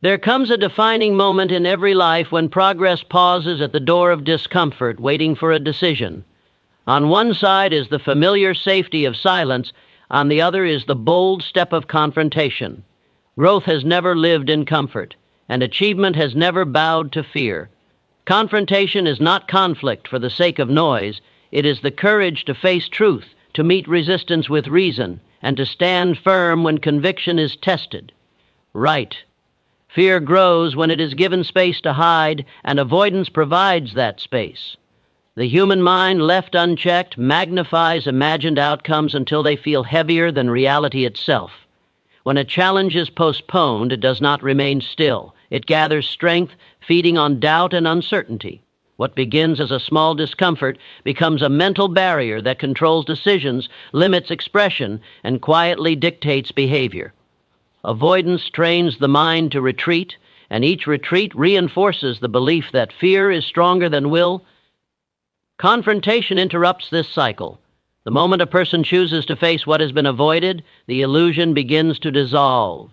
There comes a defining moment in every life when progress pauses at the door of discomfort, waiting for a decision. On one side is the familiar safety of silence, on the other is the bold step of confrontation. Growth has never lived in comfort, and achievement has never bowed to fear. Confrontation is not conflict for the sake of noise. It is the courage to face truth, to meet resistance with reason, and to stand firm when conviction is tested. Right. Fear grows when it is given space to hide, and avoidance provides that space. The human mind, left unchecked, magnifies imagined outcomes until they feel heavier than reality itself. When a challenge is postponed, it does not remain still. It gathers strength, feeding on doubt and uncertainty. What begins as a small discomfort becomes a mental barrier that controls decisions, limits expression, and quietly dictates behavior. Avoidance trains the mind to retreat, and each retreat reinforces the belief that fear is stronger than will. Confrontation interrupts this cycle. The moment a person chooses to face what has been avoided, the illusion begins to dissolve.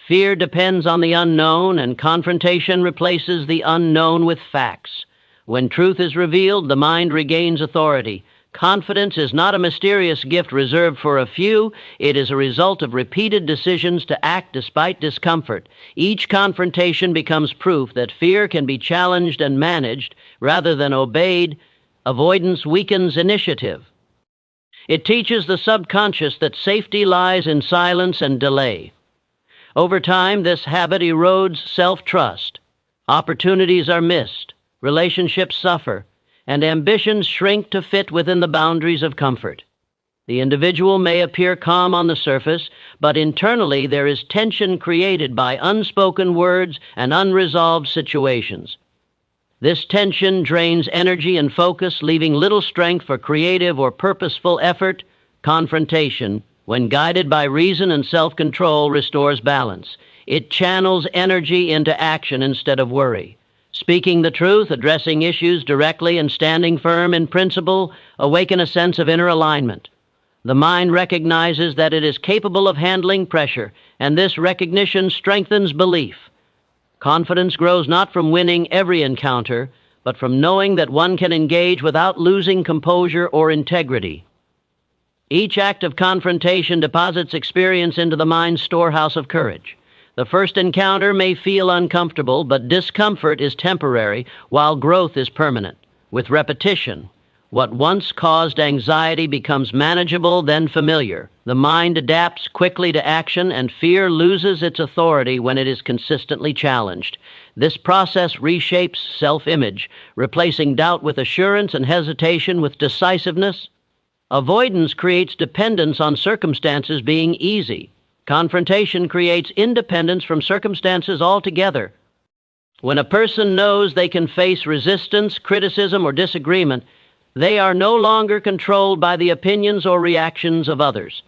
Fear depends on the unknown, and confrontation replaces the unknown with facts. When truth is revealed, the mind regains authority. Confidence is not a mysterious gift reserved for a few. It is a result of repeated decisions to act despite discomfort. Each confrontation becomes proof that fear can be challenged and managed rather than obeyed. Avoidance weakens initiative. It teaches the subconscious that safety lies in silence and delay. Over time, this habit erodes self-trust. Opportunities are missed, relationships suffer, and ambitions shrink to fit within the boundaries of comfort. The individual may appear calm on the surface, but internally there is tension created by unspoken words and unresolved situations. This tension drains energy and focus, leaving little strength for creative or purposeful effort. Confrontation, when guided by reason and self-control, restores balance. It channels energy into action instead of worry. Speaking the truth, addressing issues directly, and standing firm in principle awaken a sense of inner alignment. The mind recognizes that it is capable of handling pressure, and this recognition strengthens belief. Confidence grows not from winning every encounter, but from knowing that one can engage without losing composure or integrity. Each act of confrontation deposits experience into the mind's storehouse of courage. The first encounter may feel uncomfortable, but discomfort is temporary, while growth is permanent. With repetition, what once caused anxiety becomes manageable, then familiar. The mind adapts quickly to action, and fear loses its authority when it is consistently challenged. This process reshapes self-image, replacing doubt with assurance and hesitation with decisiveness. Avoidance creates dependence on circumstances being easy. Confrontation creates independence from circumstances altogether. When a person knows they can face resistance, criticism, or disagreement, they are no longer controlled by the opinions or reactions of others.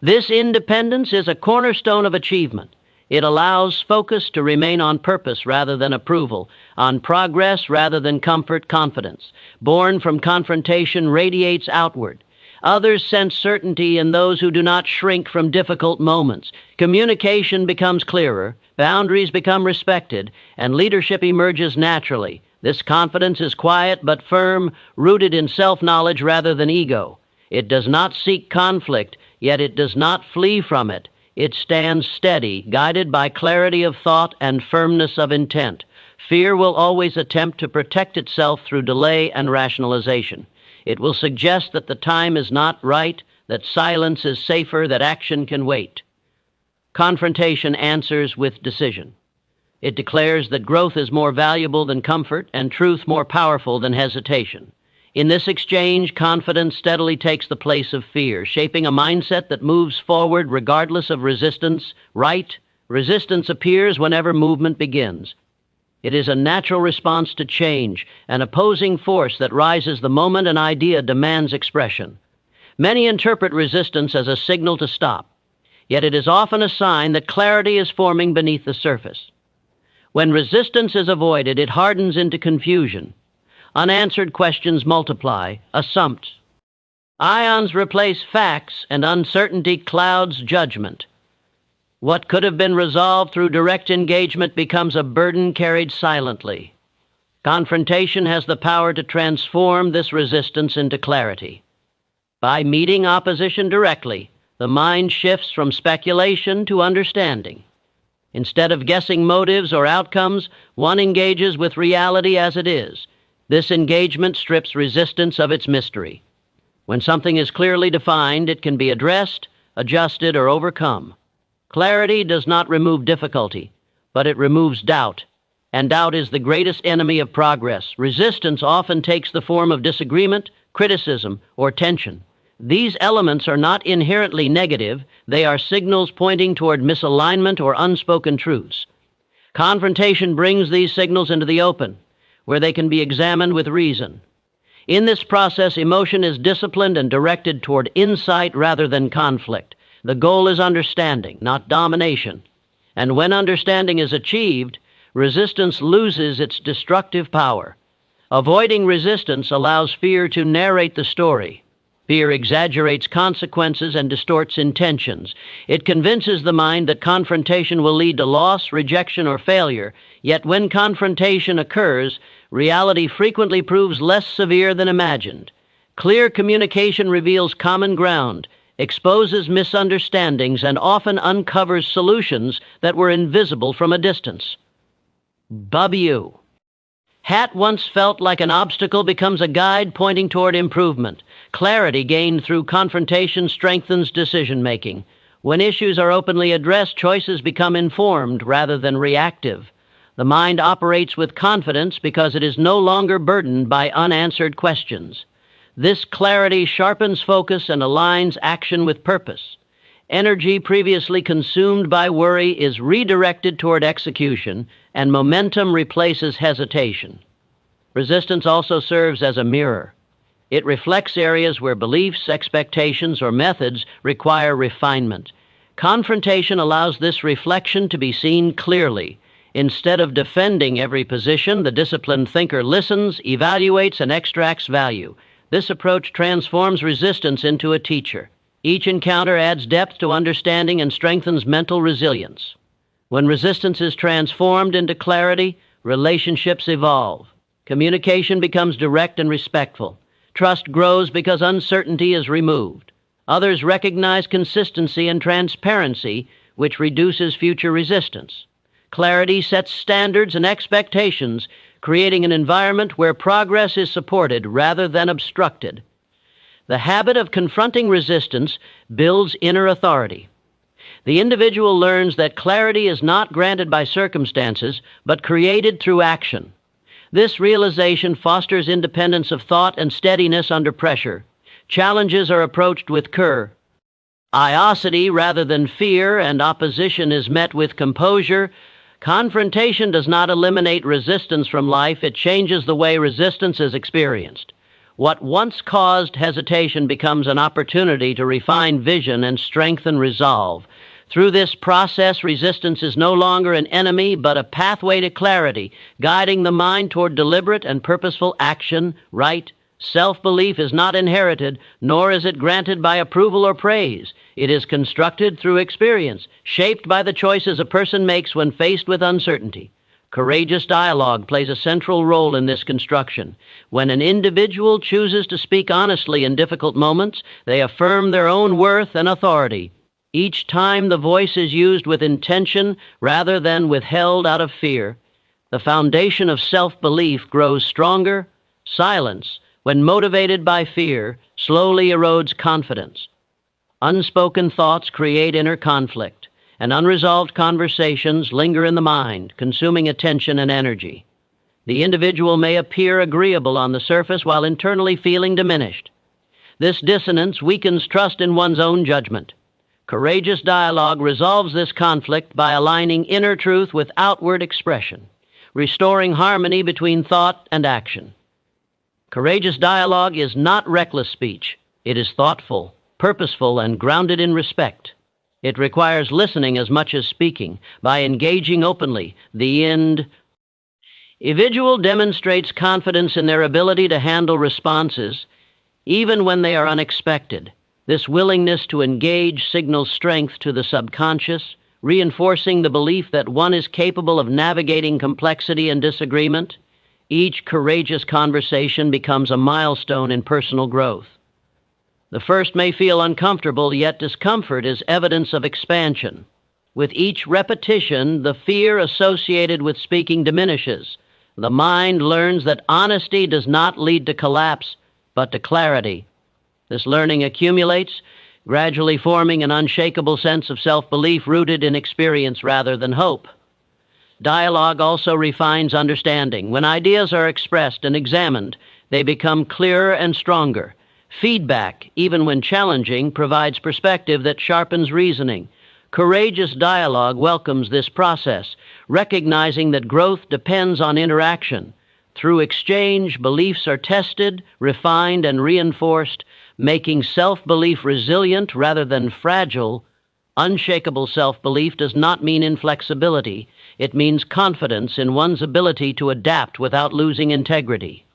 This independence is a cornerstone of achievement. It allows focus to remain on purpose rather than approval, on progress rather than comfort. Confidence, born from confrontation, radiates outward. Others sense certainty in those who do not shrink from difficult moments. Communication becomes clearer, boundaries become respected, and leadership emerges naturally. This confidence is quiet but firm, rooted in self-knowledge rather than ego. It does not seek conflict, yet it does not flee from it. It stands steady, guided by clarity of thought and firmness of intent. Fear will always attempt to protect itself through delay and rationalization. It will suggest that the time is not right, that silence is safer, that action can wait. Confrontation answers with decision. It declares that growth is more valuable than comfort and truth more powerful than hesitation. In this exchange, confidence steadily takes the place of fear, shaping a mindset that moves forward regardless of resistance. Resistance appears whenever movement begins. It is a natural response to change, an opposing force that rises the moment an idea demands expression. Many interpret resistance as a signal to stop, yet it is often a sign that clarity is forming beneath the surface. When resistance is avoided, it hardens into confusion. Unanswered questions multiply, assumptions. Ions replace facts, and uncertainty clouds judgment. What could have been resolved through direct engagement becomes a burden carried silently. Confrontation has the power to transform this resistance into clarity. By meeting opposition directly, the mind shifts from speculation to understanding. Instead of guessing motives or outcomes, one engages with reality as it is. This engagement strips resistance of its mystery. When something is clearly defined, it can be addressed, adjusted, or overcome. Clarity does not remove difficulty, but it removes doubt, and doubt is the greatest enemy of progress. Resistance often takes the form of disagreement, criticism, or tension. These elements are not inherently negative, they are signals pointing toward misalignment or unspoken truths. Confrontation brings these signals into the open, where they can be examined with reason. In this process, emotion is disciplined and directed toward insight rather than conflict. The goal is understanding, not domination. And when understanding is achieved, resistance loses its destructive power. Avoiding resistance allows fear to narrate the story. Fear exaggerates consequences and distorts intentions. It convinces the mind that confrontation will lead to loss, rejection, or failure. Yet when confrontation occurs, reality frequently proves less severe than imagined. Clear communication reveals common ground, exposes misunderstandings, and often uncovers solutions that were invisible from a distance. W. Hat once felt like an obstacle becomes a guide pointing toward improvement. Clarity gained through confrontation strengthens decision-making. When issues are openly addressed, choices become informed rather than reactive. The mind operates with confidence because it is no longer burdened by unanswered questions. This clarity sharpens focus and aligns action with purpose. Energy previously consumed by worry is redirected toward execution, and momentum replaces hesitation. Resistance also serves as a mirror. It reflects areas where beliefs, expectations, or methods require refinement. Confrontation allows this reflection to be seen clearly. Instead of defending every position, the disciplined thinker listens, evaluates, and extracts value. This approach transforms resistance into a teacher. Each encounter adds depth to understanding and strengthens mental resilience. When resistance is transformed into clarity, relationships evolve. Communication becomes direct and respectful. Trust grows because uncertainty is removed. Others recognize consistency and transparency, which reduces future resistance. Clarity sets standards and expectations, creating an environment where progress is supported rather than obstructed. The habit of confronting resistance builds inner authority. The individual learns that clarity is not granted by circumstances, but created through action. This realization fosters independence of thought and steadiness under pressure. Challenges are approached with curiosity rather than fear, and opposition is met with composure. Confrontation does not eliminate resistance from life, it changes the way resistance is experienced. What once caused hesitation becomes an opportunity to refine vision and strengthen resolve. Through this process, resistance is no longer an enemy, but a pathway to clarity, guiding the mind toward deliberate and purposeful action. Right? Self-belief is not inherited, nor is it granted by approval or praise. It is constructed through experience, shaped by the choices a person makes when faced with uncertainty. Courageous dialogue plays a central role in this construction. When an individual chooses to speak honestly in difficult moments, they affirm their own worth and authority. Each time the voice is used with intention rather than withheld out of fear, the foundation of self-belief grows stronger. Silence, when motivated by fear, slowly erodes confidence. Unspoken thoughts create inner conflict, and unresolved conversations linger in the mind, consuming attention and energy. The individual may appear agreeable on the surface while internally feeling diminished. This dissonance weakens trust in one's own judgment. Courageous dialogue resolves this conflict by aligning inner truth with outward expression, restoring harmony between thought and action. Courageous dialogue is not reckless speech. It is thoughtful, purposeful, and grounded in respect. It requires listening as much as speaking. By engaging openly, the individual demonstrates confidence in their ability to handle responses, even when they are unexpected. This willingness to engage signals strength to the subconscious, reinforcing the belief that one is capable of navigating complexity and disagreement. Each courageous conversation becomes a milestone in personal growth. The first may feel uncomfortable, yet discomfort is evidence of expansion. With each repetition, the fear associated with speaking diminishes. The mind learns that honesty does not lead to collapse, but to clarity. This learning accumulates, gradually forming an unshakable sense of self-belief rooted in experience rather than hope. Dialogue also refines understanding. When ideas are expressed and examined, they become clearer and stronger. Feedback, even when challenging, provides perspective that sharpens reasoning. Courageous dialogue welcomes this process, recognizing that growth depends on interaction. Through exchange, beliefs are tested, refined, and reinforced, making self-belief resilient rather than fragile. Unshakable self-belief does not mean inflexibility. It means confidence in one's ability to adapt without losing integrity.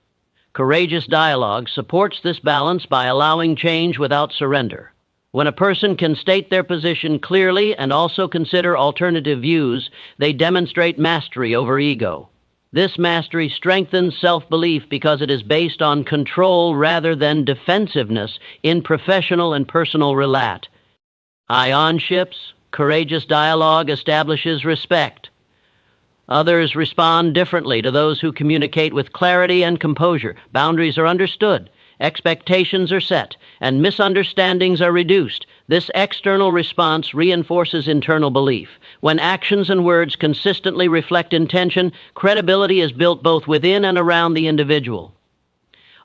Courageous dialogue supports this balance by allowing change without surrender. When a person can state their position clearly and also consider alternative views, they demonstrate mastery over ego. This mastery strengthens self-belief because it is based on control rather than defensiveness in professional and personal relate. Ionships, courageous dialogue establishes respect. Others respond differently to those who communicate with clarity and composure. Boundaries are understood, expectations are set, and misunderstandings are reduced. This external response reinforces internal belief. When actions and words consistently reflect intention, credibility is built both within and around the individual.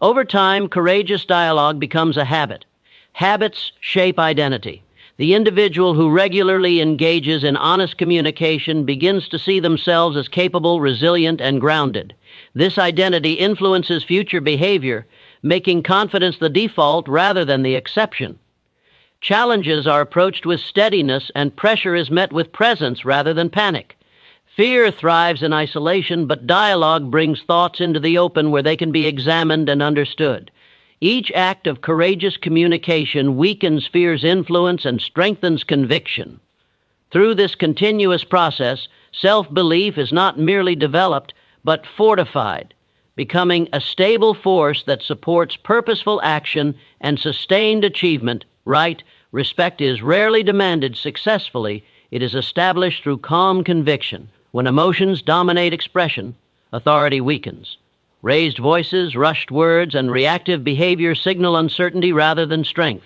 Over time, courageous dialogue becomes a habit. Habits shape identity. The individual who regularly engages in honest communication begins to see themselves as capable, resilient, and grounded. This identity influences future behavior, making confidence the default rather than the exception. Challenges are approached with steadiness, and pressure is met with presence rather than panic. Fear thrives in isolation, but dialogue brings thoughts into the open where they can be examined and understood. Each act of courageous communication weakens fear's influence and strengthens conviction. Through this continuous process, self-belief is not merely developed, but fortified, becoming a stable force that supports purposeful action and sustained achievement. Respect is rarely demanded successfully. It is established through calm conviction. When emotions dominate expression, authority weakens. Raised voices, rushed words, and reactive behavior signal uncertainty rather than strength.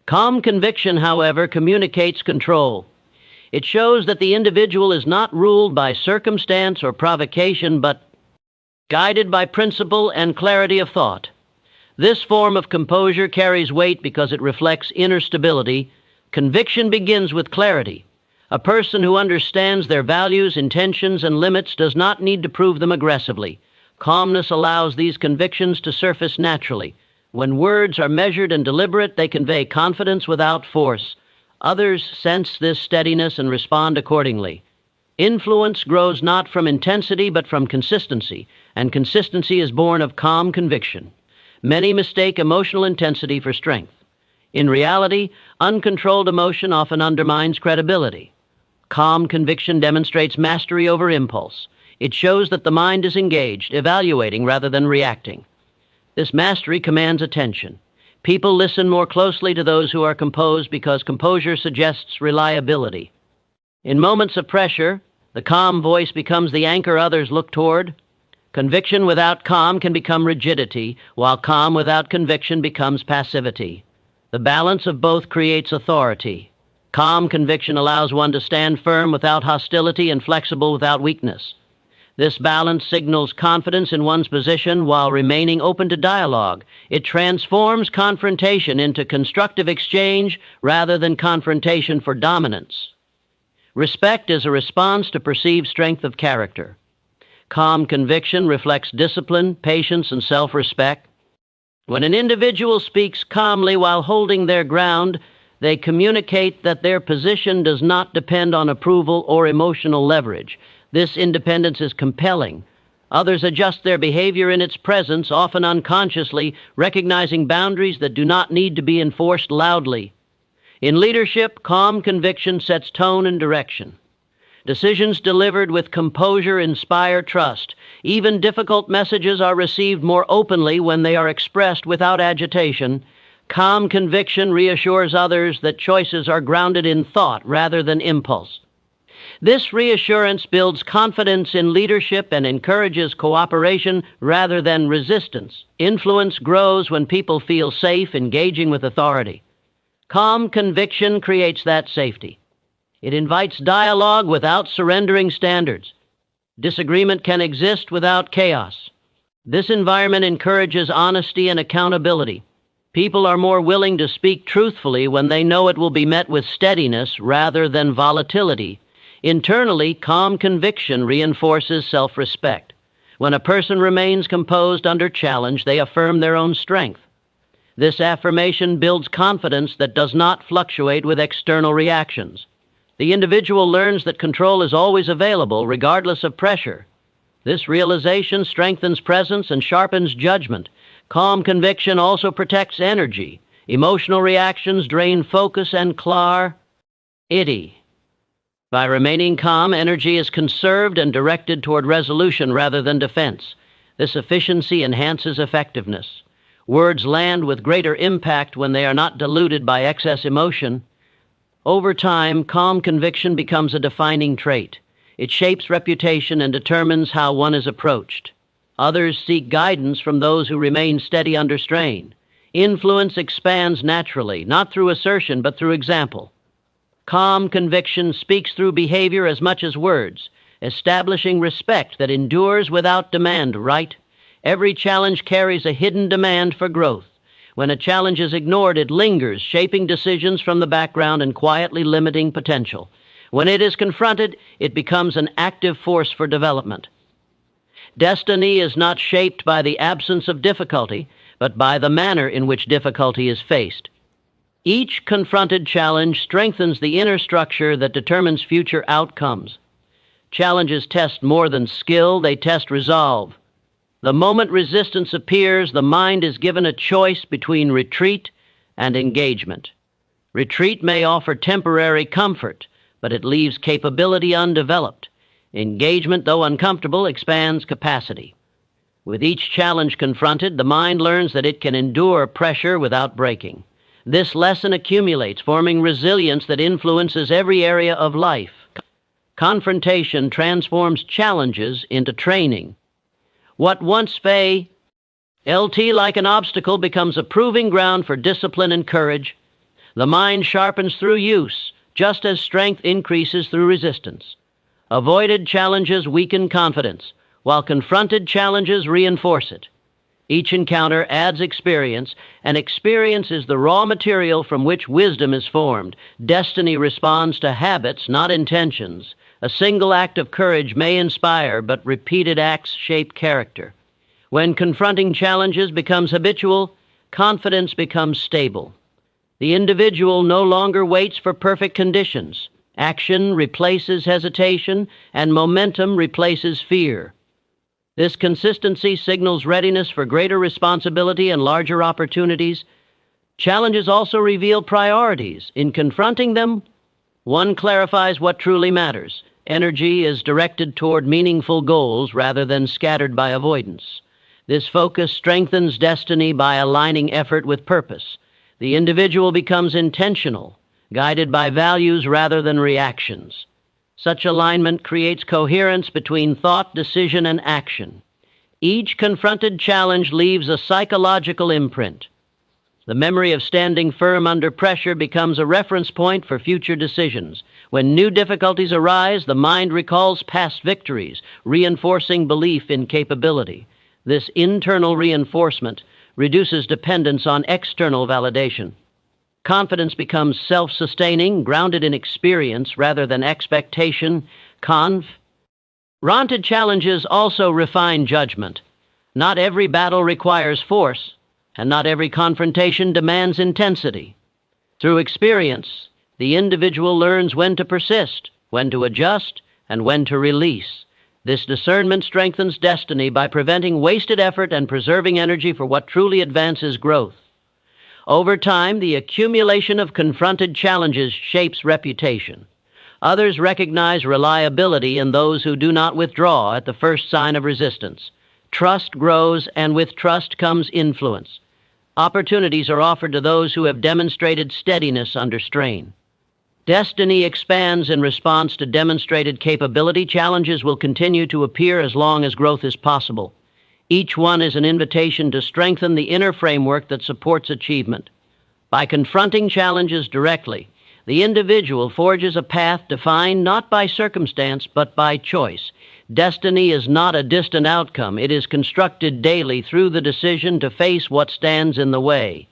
Calm conviction, however, communicates control. It shows that the individual is not ruled by circumstance or provocation, but guided by principle and clarity of thought. This form of composure carries weight because it reflects inner stability. Conviction begins with clarity. A person who understands their values, intentions, and limits does not need to prove them aggressively. Calmness allows these convictions to surface naturally. When words are measured and deliberate, they convey confidence without force. Others sense this steadiness and respond accordingly. Influence grows not from intensity but from consistency, and consistency is born of calm conviction. Many mistake emotional intensity for strength. In reality, uncontrolled emotion often undermines credibility. Calm conviction demonstrates mastery over impulse. It shows that the mind is engaged, evaluating rather than reacting. This mastery commands attention. People listen more closely to those who are composed because composure suggests reliability. In moments of pressure, the calm voice becomes the anchor others look toward. Conviction without calm can become rigidity, while calm without conviction becomes passivity. The balance of both creates authority. Calm conviction allows one to stand firm without hostility and flexible without weakness. This balance signals confidence in one's position while remaining open to dialogue. It transforms confrontation into constructive exchange rather than confrontation for dominance. Respect is a response to perceived strength of character. Calm conviction reflects discipline, patience, and self-respect. When an individual speaks calmly while holding their ground, they communicate that their position does not depend on approval or emotional leverage. This independence is compelling. Others adjust their behavior in its presence, often unconsciously, recognizing boundaries that do not need to be enforced loudly. In leadership, calm conviction sets tone and direction. Decisions delivered with composure inspire trust. Even difficult messages are received more openly when they are expressed without agitation. Calm conviction reassures others that choices are grounded in thought rather than impulse. This reassurance builds confidence in leadership and encourages cooperation rather than resistance. Influence grows when people feel safe engaging with authority. Calm conviction creates that safety. It invites dialogue without surrendering standards. Disagreement can exist without chaos. This environment encourages honesty and accountability. People are more willing to speak truthfully when they know it will be met with steadiness rather than volatility. Internally, calm conviction reinforces self-respect. When a person remains composed under challenge, they affirm their own strength. This affirmation builds confidence that does not fluctuate with external reactions. The individual learns that control is always available, regardless of pressure. This realization strengthens presence and sharpens judgment. Calm conviction also protects energy. Emotional reactions drain focus and clarity. By remaining calm, energy is conserved and directed toward resolution rather than defense. This efficiency enhances effectiveness. Words land with greater impact when they are not diluted by excess emotion. Over time, calm conviction becomes a defining trait. It shapes reputation and determines how one is approached. Others seek guidance from those who remain steady under strain. Influence expands naturally, not through assertion but through example. Calm conviction speaks through behavior as much as words, establishing respect that endures without demand, right? Every challenge carries a hidden demand for growth. When a challenge is ignored, it lingers, shaping decisions from the background and quietly limiting potential. When it is confronted, it becomes an active force for development. Destiny is not shaped by the absence of difficulty, but by the manner in which difficulty is faced. Each confronted challenge strengthens the inner structure that determines future outcomes. Challenges test more than skill, they test resolve. The moment resistance appears, the mind is given a choice between retreat and engagement. Retreat may offer temporary comfort, but it leaves capability undeveloped. Engagement, though uncomfortable, expands capacity. With each challenge confronted, the mind learns that it can endure pressure without breaking. This lesson accumulates, forming resilience that influences every area of life. Confrontation transforms challenges into training. What once felt like an obstacle becomes a proving ground for discipline and courage. The mind sharpens through use, just as strength increases through resistance. Avoided challenges weaken confidence, while confronted challenges reinforce it. Each encounter adds experience, and experience is the raw material from which wisdom is formed. Destiny responds to habits, not intentions. A single act of courage may inspire, but repeated acts shape character. When confronting challenges becomes habitual, confidence becomes stable. The individual no longer waits for perfect conditions. Action replaces hesitation, and momentum replaces fear. This consistency signals readiness for greater responsibility and larger opportunities. Challenges also reveal priorities. In confronting them, one clarifies what truly matters. Energy is directed toward meaningful goals rather than scattered by avoidance. This focus strengthens destiny by aligning effort with purpose. The individual becomes intentional, guided by values rather than reactions. Such alignment creates coherence between thought, decision, and action. Each confronted challenge leaves a psychological imprint. The memory of standing firm under pressure becomes a reference point for future decisions. When new difficulties arise, the mind recalls past victories, reinforcing belief in capability. This internal reinforcement reduces dependence on external validation. Confidence becomes self-sustaining, grounded in experience rather than expectation. Confronted challenges also refine judgment. Not every battle requires force, and not every confrontation demands intensity. Through experience, the individual learns when to persist, when to adjust, and when to release. This discernment strengthens destiny by preventing wasted effort and preserving energy for what truly advances growth. Over time, the accumulation of confronted challenges shapes reputation. Others recognize reliability in those who do not withdraw at the first sign of resistance. Trust grows, and with trust comes influence. Opportunities are offered to those who have demonstrated steadiness under strain. Destiny expands in response to demonstrated capability. Challenges will continue to appear as long as growth is possible. Each one is an invitation to strengthen the inner framework that supports achievement. By confronting challenges directly, the individual forges a path defined not by circumstance but by choice. Destiny is not a distant outcome. It is constructed daily through the decision to face what stands in the way.